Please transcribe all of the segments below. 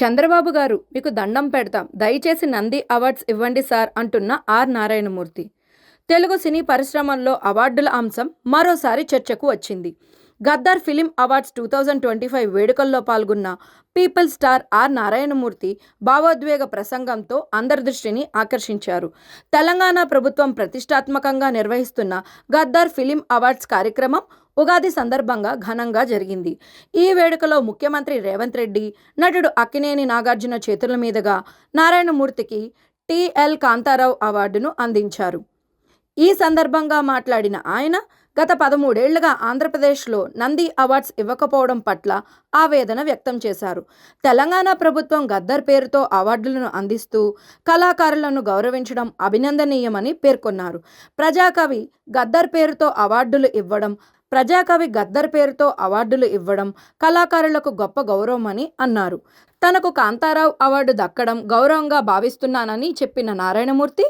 చంద్రబాబు గారు మీకు దండం పెడతాం, దయచేసి నంది అవార్డ్స్ ఇవ్వండి సార్ అంటున్న ఆర్ నారాయణమూర్తి. తెలుగు సినీ పరిశ్రమల్లో అవార్డుల అంశం మరోసారి చర్చకు వచ్చింది. గద్దర్ ఫిలిం అవార్డ్స్ 2025 వేడుకల్లో పాల్గొన్న పీపుల్ స్టార్ ఆర్ నారాయణమూర్తి భావోద్వేగ ప్రసంగంతో అందరి దృష్టిని ఆకర్షించారు. తెలంగాణ ప్రభుత్వం ప్రతిష్టాత్మకంగా నిర్వహిస్తున్న గద్దర్ ఫిలిం అవార్డ్స్ కార్యక్రమం ఉగాది సందర్భంగా ఘనంగా జరిగింది. ఈ వేడుకలో ముఖ్యమంత్రి రేవంత్ రెడ్డి, నటుడు అక్కినేని నాగార్జున చేతుల మీదుగా నారాయణమూర్తికి టి.ఎల్. కాంతారావు అవార్డును అందించారు. ఈ సందర్భంగా మాట్లాడిన ఆయన, గత 13 ఏళ్లుగా ఆంధ్రప్రదేశ్లో నంది అవార్డ్స్ ఇవ్వకపోవడం పట్ల ఆవేదన వ్యక్తం చేశారు. తెలంగాణ ప్రభుత్వం గద్దర్ పేరుతో అవార్డులను అందిస్తూ కళాకారులను గౌరవించడం అభినందనీయమని పేర్కొన్నారు. ప్రజాకవి గద్దర్ పేరుతో అవార్డులు ఇవ్వడం కళాకారులకు గొప్ప గౌరవమని అన్నారు. తనకు కాంతారావు అవార్డు దక్కడం గౌరవంగా భావిస్తున్నానని చెప్పిన నారాయణమూర్తి,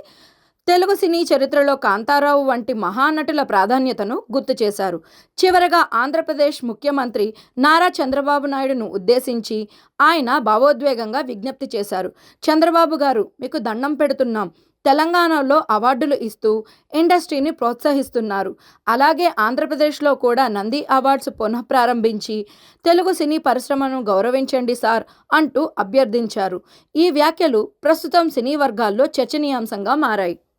తెలుగు సినీ చరిత్రలో కాంతారావు వంటి మహానటుల ప్రాధాన్యతను గుర్తు చేశారు. చివరగా ఆంధ్రప్రదేశ్ ముఖ్యమంత్రి నారా చంద్రబాబు నాయుడును ఉద్దేశించి ఆయన భావోద్వేగంగా విజ్ఞప్తి చేశారు. చంద్రబాబు గారు, మీకు దండం పెడుతున్నాం. తెలంగాణలో అవార్డులు ఇస్తూ ఇండస్ట్రీని ప్రోత్సహిస్తున్నారు. అలాగే ఆంధ్రప్రదేశ్లో కూడా నంది అవార్డ్స్ పునఃప్రారంభించి తెలుగు సినీ పరిశ్రమను గౌరవించండి సార్ అంటూ అభ్యర్థించారు. ఈ వ్యాఖ్యలు ప్రస్తుతం సినీ వర్గాల్లో చర్చనీయాంశంగా మారాయి.